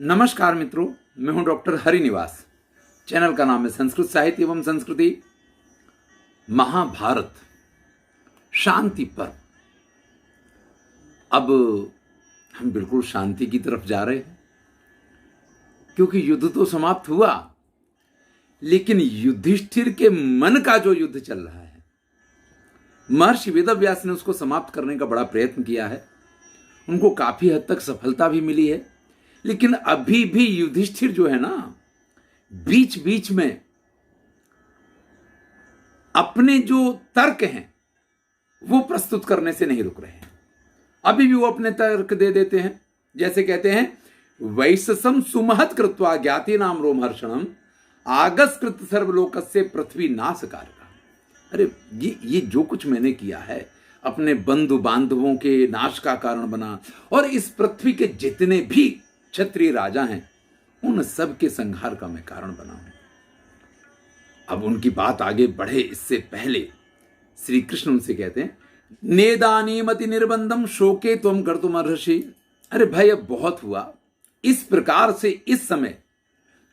नमस्कार मित्रों, मैं हूं डॉक्टर हरिनिवास। चैनल का नाम है संस्कृत साहित्य एवं संस्कृति। महाभारत शांति पर्व। अब हम बिल्कुल शांति की तरफ जा रहे हैं, क्योंकि युद्ध तो समाप्त हुआ, लेकिन युधिष्ठिर के मन का जो युद्ध चल रहा है, महर्षि वेदव्यास ने उसको समाप्त करने का बड़ा प्रयत्न किया है। उनको काफी हद तक सफलता भी मिली है, लेकिन अभी भी युधिष्ठिर जो है ना, बीच बीच में अपने जो तर्क हैं वो प्रस्तुत करने से नहीं रुक रहे हैं। अभी भी वो अपने तर्क दे देते हैं। जैसे कहते हैं, वैससम सुमहत कृत्वा ज्ञाति नाम रोमहर्षणम आगस्कृत सर्वलोकस्य पृथ्वी नाशकारका। अरे ये जो कुछ मैंने किया है, अपने बंधु बांधवों के नाश का कारण बना, और इस पृथ्वी के जितने भी क्षत्रिय राजा हैं उन सब के संहार का मैं कारण बना हूं। अब उनकी बात आगे बढ़े इससे पहले श्री कृष्ण उनसे कहते हैं, नेदानीमति निर्बंधम शोके त्वम कर्तुमर्हसि। अरे भाई, अब बहुत हुआ। इस प्रकार से इस समय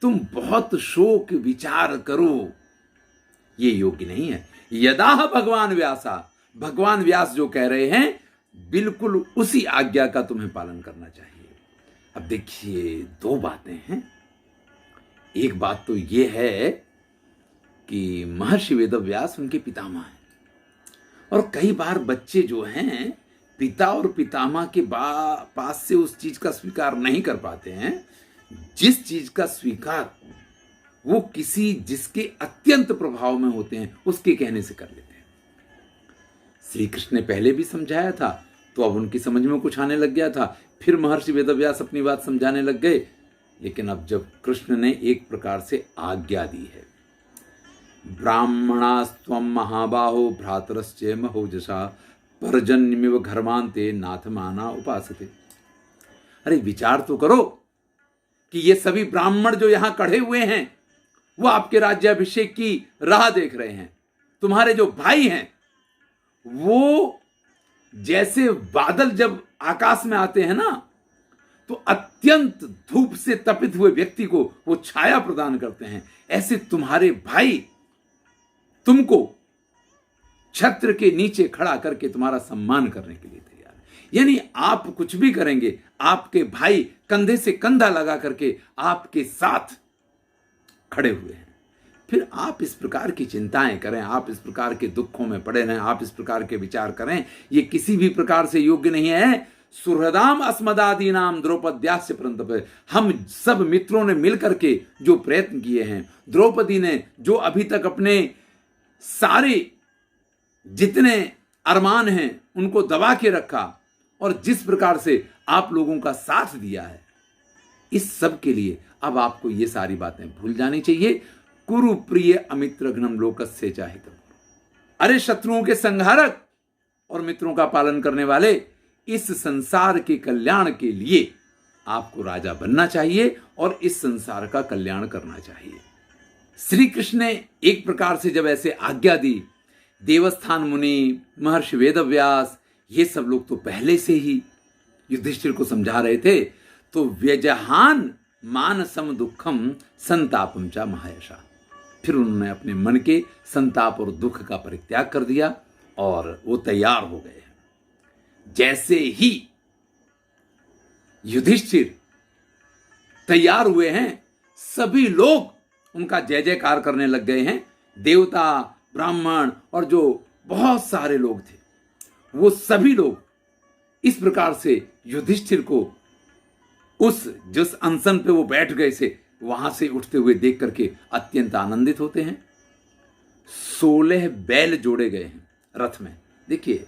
तुम बहुत शोक विचार करो, ये योग्य नहीं है। यदा भगवान व्यासा, भगवान व्यास जो कह रहे हैं, बिल्कुल उसी आज्ञा का तुम्हें पालन करना चाहिए। अब देखिए, दो बातें हैं। एक बात तो यह है कि महर्षि वेदव्यास उनके पितामह हैं, और कई बार बच्चे जो हैं पिता और पितामह के पास से उस चीज का स्वीकार नहीं कर पाते हैं, जिस चीज का स्वीकार वो किसी जिसके अत्यंत प्रभाव में होते हैं उसके कहने से कर लेते हैं। श्री कृष्ण ने पहले भी समझाया था, तो अब उनकी समझ में कुछ आने लग गया था। फिर महर्षि वेदव्यास अपनी बात समझाने लग गए। लेकिन अब जब कृष्ण ने एक प्रकार से आज्ञा दी है, ब्राह्मणास्त्वं महाबाहो भ्रातरश्च महोजसा पर्जन्यमिव घर्मान्ते नाथमाना उपासते। अरे विचार तो करो कि ये सभी ब्राह्मण जो यहां खड़े हुए हैं वो आपके राज्याभिषेक की राह देख रहे हैं। तुम्हारे जो भाई हैं वो जैसे बादल जब आकाश में आते हैं ना, तो अत्यंत धूप से तपित हुए व्यक्ति को वो छाया प्रदान करते हैं। ऐसे तुम्हारे भाई तुमको छत्र के नीचे खड़ा करके तुम्हारा सम्मान करने के लिए तैयार है। यानी आप कुछ भी करेंगे, आपके भाई कंधे से कंधा लगा करके आपके साथ खड़े हुए हैं। फिर आप इस प्रकार की चिंताएं करें, आप इस प्रकार के दुखों में पड़े रहें, आप इस प्रकार के विचार करें, ये किसी भी प्रकार से योग्य नहीं है। सुहृदाम अस्मदादी नाम द्रौपद्यास्य परंतप। हम सब मित्रों ने मिलकर के जो प्रयत्न किए हैं, द्रौपदी ने जो अभी तक अपने सारे जितने अरमान हैं उनको दबा के रखा, और जिस प्रकार से आप लोगों का साथ दिया है, इस सब के लिए अब आपको ये सारी बातें भूल जानी चाहिए। कुरु प्रिय अमित्रघ्नम लोकस्य चाहितम। अरे शत्रुओं के संहारक और मित्रों का पालन करने वाले, इस संसार के कल्याण के लिए आपको राजा बनना चाहिए और इस संसार का कल्याण करना चाहिए। श्री कृष्ण ने एक प्रकार से जब ऐसे आज्ञा दी, देवस्थान मुनि, महर्षि वेदव्यास, ये सब लोग तो पहले से ही युधिष्ठिर को समझा रहे थे। तो व्यजहान मानसम दुखम संतापम च महायशा। फिर उन्होंने अपने मन के संताप और दुख का परित्याग कर दिया और वो तैयार हो गए। जैसे ही युधिष्ठिर तैयार हुए हैं, सभी लोग उनका जय जयकार करने लग गए हैं। देवता, ब्राह्मण और जो बहुत सारे लोग थे, वो सभी लोग इस प्रकार से युधिष्ठिर को उस जिस अनशन पे वो बैठ गए थे वहां से उठते हुए देख करके अत्यंत आनंदित होते हैं। 16 बैल जोड़े गए हैं रथ में। देखिए,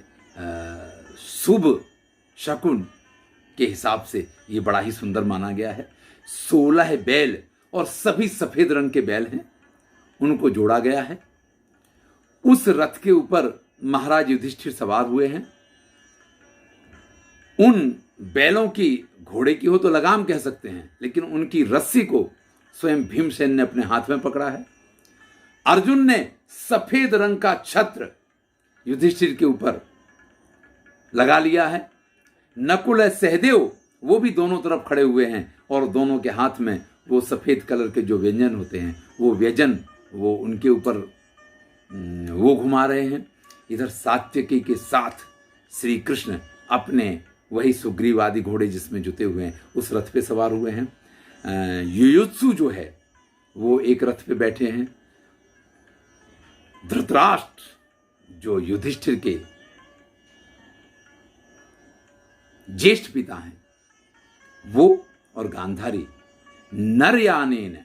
शुभ शकुन के हिसाब से ये बड़ा ही सुंदर माना गया है। 16 बैल, और सभी सफेद रंग के बैल हैं, उनको जोड़ा गया है। उस रथ के ऊपर महाराज युधिष्ठिर सवार हुए हैं। उन बैलों की, घोड़े की हो तो लगाम कह सकते हैं, लेकिन उनकी रस्सी को स्वयं भीमसेन ने अपने हाथ में पकड़ा है। अर्जुन ने सफेद रंग का छत्र युधिष्ठिर के ऊपर लगा लिया है। नकुल सहदेव वो भी दोनों तरफ खड़े हुए हैं और दोनों के हाथ में वो सफ़ेद कलर के जो व्यंजन होते हैं, वो व्यंजन वो उनके ऊपर वो घुमा रहे हैं। इधर सात्यकी के साथ श्री कृष्ण अपने वही सुग्रीव आदि घोड़े जिसमें जुते हुए हैं उस रथ पे सवार हुए हैं। युयुत्सु जो है वो एक रथ पे बैठे हैं। धृतराष्ट्र जो युधिष्ठिर के ज्येष्ठ पिता हैं वो और गांधारी नरयानेन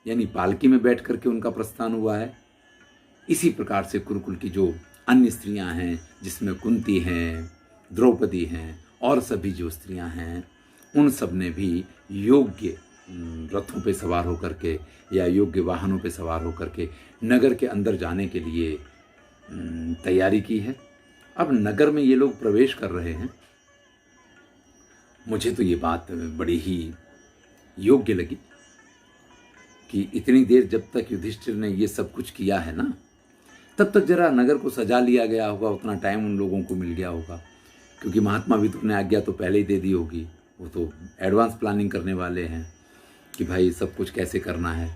यानी पालकी में बैठ करके उनका प्रस्थान हुआ है। इसी प्रकार से कुरुकुल की जो अन्य स्त्रियां हैं जिसमें कुंती हैं, द्रौपदी हैं और सभी जो स्त्रियां हैं उन सब ने भी योग्य रथों पे सवार होकर के या योग्य वाहनों पे सवार होकर के नगर के अंदर जाने के लिए तैयारी की है। अब नगर में ये लोग प्रवेश कर रहे हैं। मुझे तो ये बात बड़ी ही योग्य लगी कि इतनी देर जब तक युधिष्ठिर ने ये सब कुछ किया है ना, तब तक जरा नगर को सजा लिया गया होगा, उतना टाइम उन लोगों को मिल गया होगा, क्योंकि महात्मा भी तुमने आज्ञा तो पहले ही दे दी होगी। वो तो एडवांस प्लानिंग करने वाले हैं कि भाई सब कुछ कैसे करना है।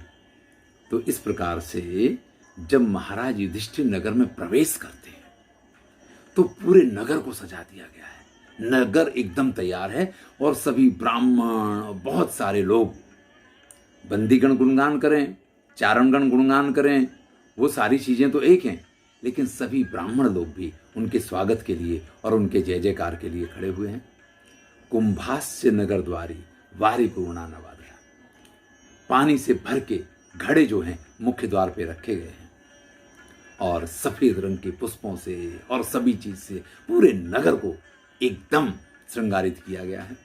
तो इस प्रकार से जब महाराज युधिष्ठिर नगर में प्रवेश करते हैं तो पूरे नगर को सजा दिया गया है। नगर एकदम तैयार है और सभी ब्राह्मण, बहुत सारे लोग, बंदीगण गुणगान करें, चारणगण गुणगान करें, वो सारी चीज़ें तो एक हैं, लेकिन सभी ब्राह्मण लोग भी उनके स्वागत के लिए और उनके जय जयकार के लिए खड़े हुए हैं। कुंभास्य नगर द्वारी वारी पूर्णा नवादरा, पानी से भर के घड़े जो हैं मुख्य द्वार पे रखे गए हैं और सफेद रंग के पुष्पों से और सभी चीज से पूरे नगर को एकदम श्रृंगारित किया गया है।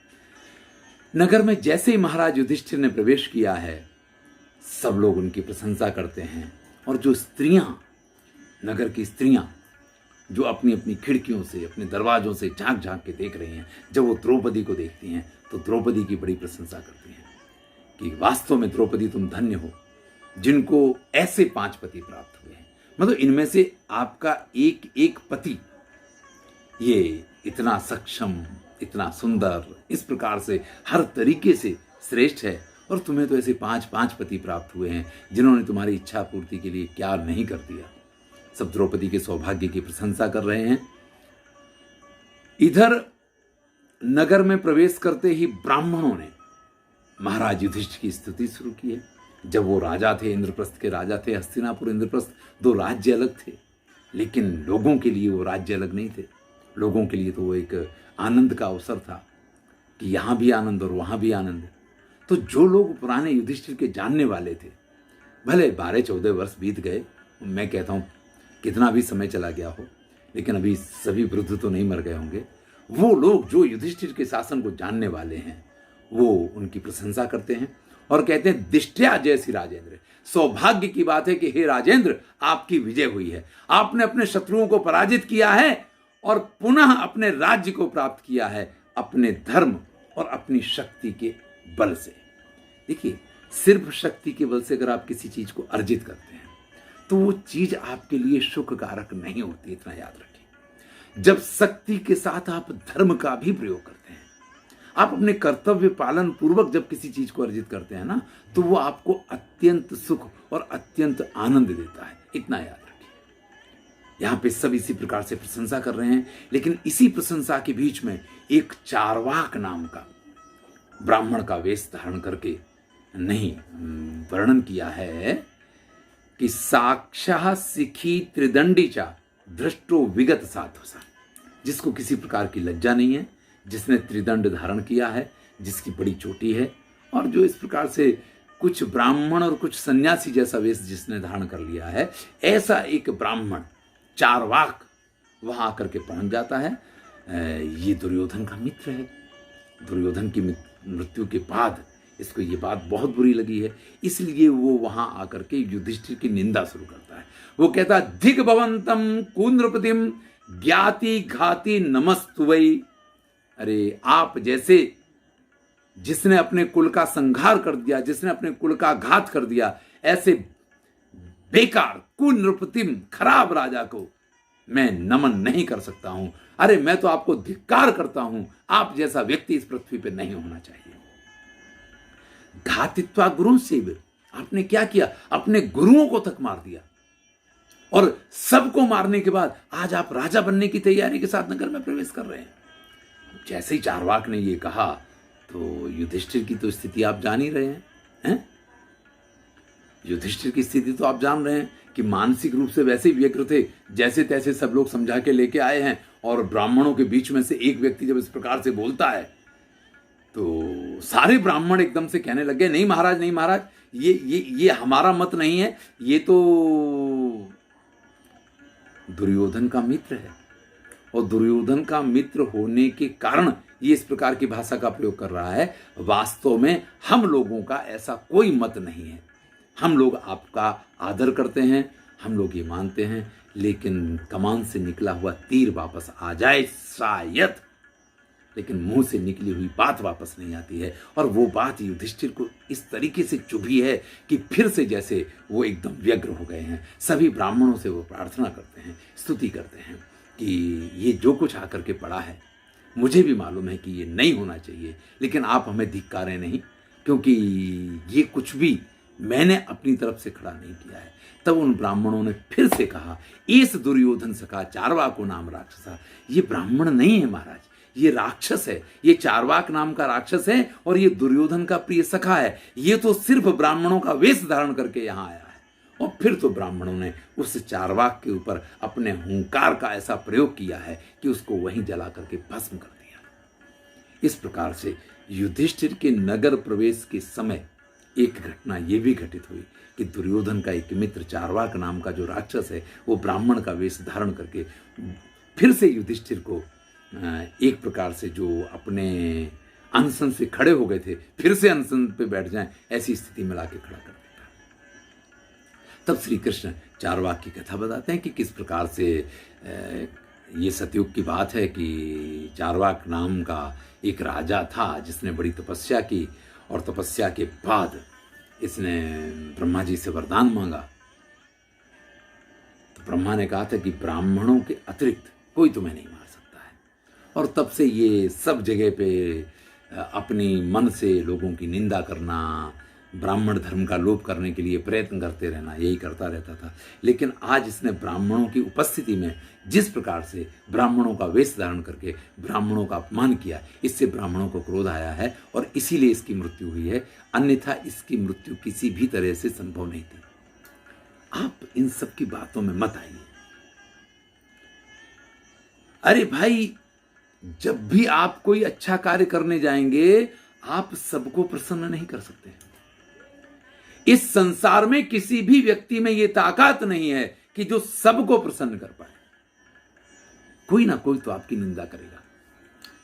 नगर में जैसे ही महाराज युधिष्ठिर ने प्रवेश किया है, सब लोग उनकी प्रशंसा करते हैं और जो स्त्रियां, नगर की स्त्रियां जो अपनी अपनी खिड़कियों से, अपने दरवाजों से झांक झांक के देख रही हैं, जब वो द्रौपदी को देखती हैं तो द्रौपदी की बड़ी प्रशंसा करती हैं कि वास्तव में द्रौपदी तुम धन्य हो जिनको ऐसे 5 पति प्राप्त हुए हैं। मतलब इनमें से आपका एक एक पति ये इतना सक्षम, इतना सुंदर, इस प्रकार से हर तरीके से श्रेष्ठ है, और तुम्हें तो ऐसे 5 पति प्राप्त हुए हैं जिन्होंने तुम्हारी इच्छा पूर्ति के लिए क्या नहीं कर दिया। सब द्रौपदी के सौभाग्य की प्रशंसा कर रहे हैं। इधर नगर में प्रवेश करते ही ब्राह्मणों ने महाराज युधिष्ठिर की स्तुति शुरू की है। जब वो राजा थे, इंद्रप्रस्थ के राजा थे, हस्तिनापुर इंद्रप्रस्थ 2 राज्य अलग थे, लेकिन लोगों के लिए वो राज्य अलग नहीं थे। लोगों के लिए तो वो एक आनंद का अवसर था कि यहाँ भी आनंद और वहाँ भी आनंद। तो जो लोग पुराने युधिष्ठिर के जानने वाले थे, भले 12-14 वर्ष बीत गए, मैं कहता हूँ कितना भी समय चला गया हो, लेकिन अभी सभी वृद्ध तो नहीं मर गए होंगे, वो लोग जो युधिष्ठिर के शासन को जानने वाले हैं वो उनकी प्रशंसा करते हैं और कहते हैं दिष्टया जय श्री राजेंद्र, सौभाग्य की बात है कि हे राजेंद्र आपकी विजय हुई है, आपने अपने शत्रुओं को पराजित किया है और पुनः अपने राज्य को प्राप्त किया है अपने धर्म और अपनी शक्ति के बल से। देखिए, सिर्फ शक्ति के बल से अगर आप किसी चीज को अर्जित करते हैं तो वो चीज आपके लिए सुखकारक नहीं होती, इतना याद रखिए। जब शक्ति के साथ आप धर्म का भी प्रयोग करते हैं, आप अपने कर्तव्य पालन पूर्वक जब किसी चीज को अर्जित करते हैं ना, तो वो आपको अत्यंत सुख और अत्यंत आनंद देता है, इतना याद रखिए। यहां पे सब इसी प्रकार से प्रशंसा कर रहे हैं, लेकिन इसी प्रशंसा के बीच में एक चारवाक नाम का ब्राह्मण का वेश धारण करके नहीं वर्णन किया है कि साक्षात सिखी त्रिदंडीचा दृष्टो विगत साधुसा, जिसको किसी प्रकार की लज्जा नहीं है, जिसने त्रिदंड धारण किया है, जिसकी बड़ी चोटी है, और जो इस प्रकार से कुछ ब्राह्मण और कुछ सन्यासी जैसा वेश जिसने धारण कर लिया है, ऐसा एक ब्राह्मण चारवाक वहां आकर के पहुंच जाता है। ये दुर्योधन का मित्र है। दुर्योधन की मृत्यु के बाद इसको ये बात बहुत बुरी लगी है, इसलिए वो वहां आकर के युधिष्ठिर की निंदा शुरू करता है। वो कहता है दिग्भवंतम कुंद्रपतिम ज्ञाति घाति नमस्तुवई, अरे आप जैसे जिसने अपने कुल का संहार कर दिया, जिसने अपने कुल का घात कर दिया, ऐसे बेकार कुनृपतिम खराब राजा को मैं नमन नहीं कर सकता हूं। अरे मैं तो आपको धिक्कार करता हूं, आप जैसा व्यक्ति इस पृथ्वी पर नहीं होना चाहिए। घातित्वा गुरु से आपने क्या किया, अपने गुरुओं को तक मार दिया और सबको मारने के बाद आज आप राजा बनने की तैयारी के साथ नगर में प्रवेश कर रहे हैं। जैसे ही चारवाक ने ये कहा तो युधिष्ठिर की तो स्थिति आप जान ही रहे हैं? युधिष्ठिर की स्थिति तो आप जान रहे हैं कि मानसिक रूप से वैसे ही व्यग्र थे, जैसे तैसे सब लोग समझा के लेके आए हैं। और ब्राह्मणों के बीच में से एक व्यक्ति जब इस प्रकार से बोलता है तो सारे ब्राह्मण एकदम से कहने लगे, नहीं महाराज, नहीं महाराज, ये हमारा मत नहीं है, ये तो दुर्योधन का मित्र है और दुर्योधन का मित्र होने के कारण ये इस प्रकार की भाषा का प्रयोग कर रहा है। वास्तव में हम लोगों का ऐसा कोई मत नहीं है। हम लोग आपका आदर करते हैं, हम लोग ये मानते हैं, लेकिन कमान से निकला हुआ तीर वापस आ जाए शायद, लेकिन मुंह से निकली हुई बात वापस नहीं आती है। और वो बात युधिष्ठिर को इस तरीके से चुभी है कि फिर से जैसे वो एकदम व्यग्र हो गए हैं। सभी ब्राह्मणों से वो प्रार्थना करते हैं, स्तुति करते हैं कि ये जो कुछ आकर के पड़ा है, मुझे भी मालूम है कि ये नहीं होना चाहिए, लेकिन आप हमें धिक्कारें नहीं, क्योंकि ये कुछ भी मैंने अपनी तरफ से खड़ा नहीं किया है। तब उन ब्राह्मणों ने फिर से कहा, इस दुर्योधन सखा चारवाको नाम राक्षसा, ये ब्राह्मण नहीं है महाराज, ये राक्षस है, ये चारवाक नाम का राक्षस है और ये दुर्योधन का प्रिय सखा है। ये तो सिर्फ ब्राह्मणों का वेश धारण करके यहां आया है। और फिर तो ब्राह्मणों ने उस चारवाक के ऊपर अपने हुंकार का ऐसा प्रयोग किया है कि उसको वहीं जला करके भस्म कर दिया। इस प्रकार से युधिष्ठिर के नगर प्रवेश के समय एक घटना ये भी घटित हुई कि दुर्योधन का एक मित्र चारवाक नाम का जो राक्षस है, वो ब्राह्मण का वेश धारण करके फिर से युधिष्ठिर को एक प्रकार से जो अपने अनशन से खड़े हो गए थे, फिर से अनशन पे बैठ जाएं, ऐसी स्थिति में लाके खड़ा कर देता। तब श्री कृष्ण चारवाक की कथा बताते हैं कि किस प्रकार से ये सतयुग की बात है कि चारवाक नाम का एक राजा था जिसने बड़ी तपस्या की और तपस्या के बाद इसने ब्रह्मा जी से वरदान मांगा। तो ब्रह्मा ने कहा था कि ब्राह्मणों के अतिरिक्त कोई तुम्हें नहीं मार सकता है। और तब से ये सब जगह पे अपनी मन से लोगों की निंदा करना, ब्राह्मण धर्म का लोप करने के लिए प्रयत्न करते रहना, यही करता रहता था। लेकिन आज इसने ब्राह्मणों की उपस्थिति में जिस प्रकार से ब्राह्मणों का वेश धारण करके ब्राह्मणों का अपमान किया, इससे ब्राह्मणों को क्रोध आया है और इसीलिए इसकी मृत्यु हुई है, अन्यथा इसकी मृत्यु किसी भी तरह से संभव नहीं थी। आप इन सब की बातों में मत आइए। अरे भाई, जब भी आप कोई अच्छा कार्य करने जाएंगे, आप सबको प्रसन्न नहीं कर सकते। इस संसार में किसी भी व्यक्ति में यह ताकत नहीं है कि जो सबको प्रसन्न कर पाए। कोई ना कोई तो आपकी निंदा करेगा।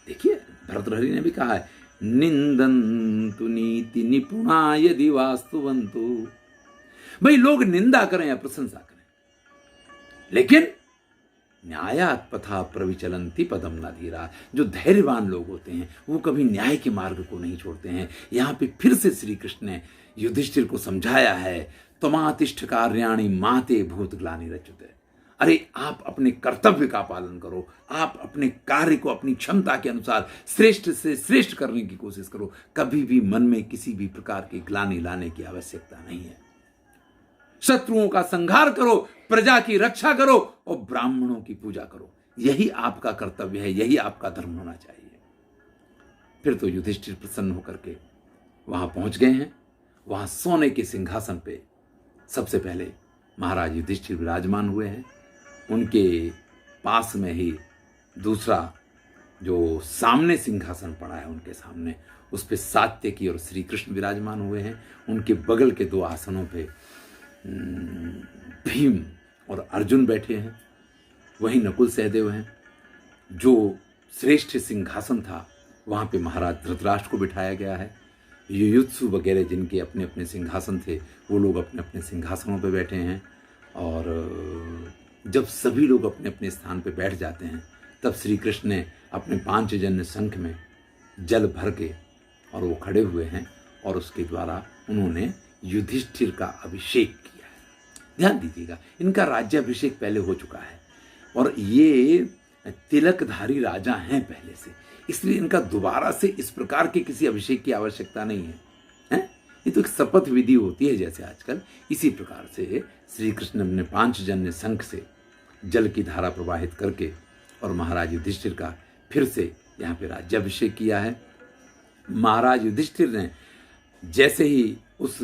देखिए, भर्तृहरि ने भी कहा है, निंदन्तु नीति निपुणा यदि वास्तुवन्तु। भाई, लोग निंदा करें या प्रशंसा करें, लेकिन न्यायात् पथा प्रविचलन्ति पदम न धीरा। जो धैर्यवान लोग होते हैं वो कभी न्याय के मार्ग को नहीं छोड़ते हैं। यहां पे फिर से श्री कृष्ण ने युधिष्ठिर को समझाया है, त्वमातिष्ठ कार्याणि माते भूत ग्लानि रच्युते। अरे, आप अपने कर्तव्य का पालन करो, आप अपने कार्य को अपनी क्षमता के अनुसार श्रेष्ठ से श्रेष्ठ करने की कोशिश करो। कभी भी मन में किसी भी प्रकार की ग्लानि लाने की आवश्यकता नहीं है। शत्रुओं का संहार करो, प्रजा की रक्षा करो और ब्राह्मणों की पूजा करो। यही आपका कर्तव्य है, यही आपका धर्म होना चाहिए। फिर तो युधिष्ठिर प्रसन्न होकर के वहां पहुंच गए हैं। वहां सोने के सिंहासन पे सबसे पहले महाराज युधिष्ठिर विराजमान हुए हैं। उनके पास में ही दूसरा जो सामने सिंहासन पड़ा है, उनके सामने उस पे सात्यकी और श्री कृष्ण विराजमान हुए हैं। उनके बगल के दो आसनों पे भीम और अर्जुन बैठे हैं। वहीं नकुल सहदेव हैं। जो श्रेष्ठ सिंहासन था वहां पे महाराज धृतराष्ट्र को बिठाया गया है। युयुत्सु वगैरह जिनके अपने अपने सिंहासन थे, वो लोग अपने अपने सिंहासनों पे बैठे हैं। और जब सभी लोग अपने अपने स्थान पे बैठ जाते हैं, तब श्री कृष्ण ने अपने पांचजन्य शंख में जल भर के और वो खड़े हुए हैं और उसके द्वारा उन्होंने युधिष्ठिर का अभिषेक किया है। ध्यान दीजिएगा, इनका राज्याभिषेक पहले हो चुका है और ये तिलकधारी राजा हैं पहले से, इसलिए इनका दोबारा से इस प्रकार के किसी अभिषेक की आवश्यकता नहीं है, ये तो एक शपथ विधि होती है जैसे आजकल, इसी प्रकार से श्री कृष्ण अपने पांचजन्य शंख से जल की धारा प्रवाहित करके और महाराज युधिष्ठिर का फिर से यहाँ पे राज्याभिषेक किया है। महाराज युधिष्ठिर ने जैसे ही उस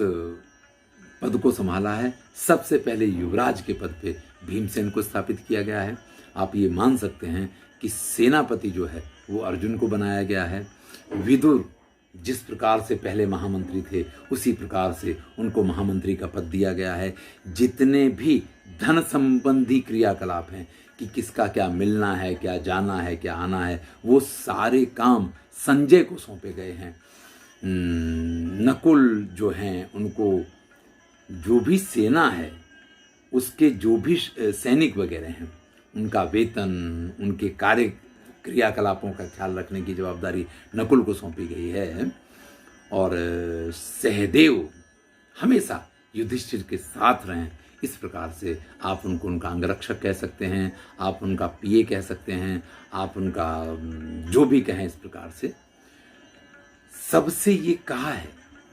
पद को संभाला है, सबसे पहले युवराज के पद पे भीमसेन को स्थापित किया गया है। आप ये मान सकते हैं कि सेनापति जो है वो अर्जुन को बनाया गया है। विदुर जिस प्रकार से पहले महामंत्री थे उसी प्रकार से उनको महामंत्री का पद दिया गया है। जितने भी धन संबंधी क्रियाकलाप हैं कि किसका क्या मिलना है, क्या जाना है, क्या आना है, वो सारे काम संजय को सौंपे गए हैं। नकुल जो हैं उनको जो भी सेना है उसके जो भी सैनिक वगैरह हैं उनका वेतन, उनके कार्य क्रियाकलापों का ख्याल रखने की जवाबदारी नकुल को सौंपी गई है। और सहदेव हमेशा युधिष्ठिर के साथ रहें, इस प्रकार से आप उनको उनका अंगरक्षक कह सकते हैं, आप उनका पिए कह सकते हैं, आप उनका जो भी कहें। इस प्रकार से सबसे ये कहा है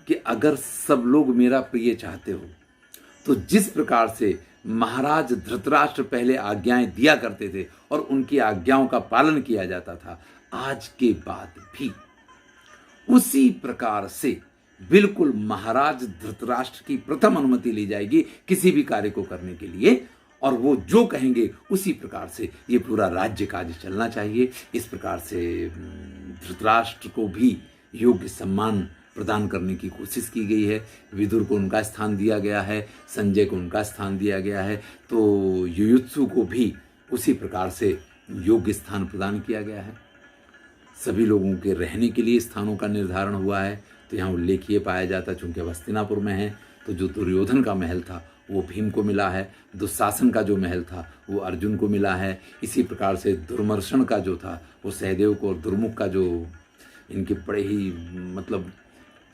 कि अगर सब लोग मेरा प्रिय चाहते हो तो जिस प्रकार से महाराज धृतराष्ट्र पहले आज्ञाएं दिया करते थे और उनकी आज्ञाओं का पालन किया जाता था, आज के बाद भी उसी प्रकार से बिल्कुल महाराज धृतराष्ट्र की प्रथम अनुमति ली जाएगी किसी भी कार्य को करने के लिए, और वो जो कहेंगे उसी प्रकार से ये पूरा राज्य काज चलना चाहिए। इस प्रकार से धृतराष्ट्र को भी योग्य सम्मान प्रदान करने की कोशिश की गई है। विदुर को उनका स्थान दिया गया है, संजय को उनका स्थान दिया गया है, तो युयुत्सु को भी उसी प्रकार से योग्य स्थान प्रदान किया गया है। सभी लोगों के रहने के लिए स्थानों का निर्धारण हुआ है। तो यहाँ उल्लेख ये पाया जाता, चूंकि हस्तिनापुर में है तो जो दुर्योधन का महल था वो भीम को मिला है, दुशासन का जो महल था वो अर्जुन को मिला है। इसी प्रकार से दुर्मर्शन का जो था वो सहदेव को, और दुर्मुख का जो इनके बड़े ही मतलब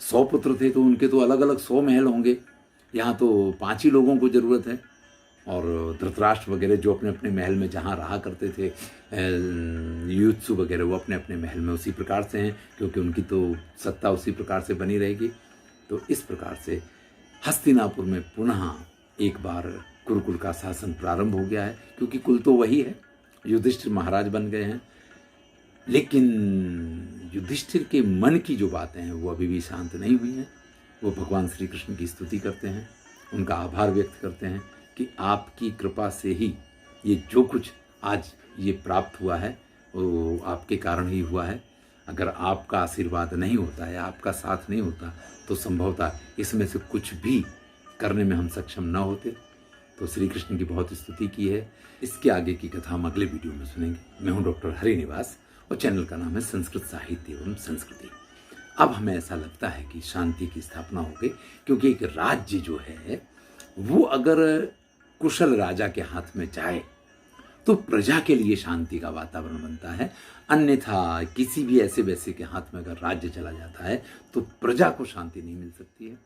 100 पुत्र थे तो उनके तो अलग अलग 100 महल होंगे, यहाँ तो 5 ही लोगों को ज़रूरत है। और धृतराष्ट्र वगैरह जो अपने अपने महल में जहाँ रहा करते थे, युयुत्सु वगैरह वो अपने अपने महल में उसी प्रकार से हैं, क्योंकि उनकी तो सत्ता उसी प्रकार से बनी रहेगी। तो इस प्रकार से हस्तिनापुर में पुनः एक बार कुरुकुल का शासन प्रारंभ हो गया है, क्योंकि कुल तो वही है, युधिष्ठिर महाराज बन गए हैं। लेकिन युधिष्ठिर के मन की जो बातें हैं वो अभी भी शांत नहीं हुई हैं। वो भगवान श्री कृष्ण की स्तुति करते हैं, उनका आभार व्यक्त करते हैं कि आपकी कृपा से ही ये जो कुछ आज ये प्राप्त हुआ है वो आपके कारण ही हुआ है। अगर आपका आशीर्वाद नहीं होता है, आपका साथ नहीं होता, तो संभवतः इसमें से कुछ भी करने में हम सक्षम न होते। तो श्री कृष्ण की बहुत स्तुति की है। इसके आगे की कथा हम अगले वीडियो में सुनेंगे। मैं हूँ डॉक्टर हरिनिवास और चैनल का नाम है संस्कृत साहित्य एवं संस्कृति। अब हमें ऐसा लगता है कि शांति की स्थापना हो गई, क्योंकि एक राज्य जो है वो अगर कुशल राजा के हाथ में जाए तो प्रजा के लिए शांति का वातावरण बनता है। अन्यथा किसी भी ऐसे वैसे के हाथ में अगर राज्य चला जाता है तो प्रजा को शांति नहीं मिल सकती है।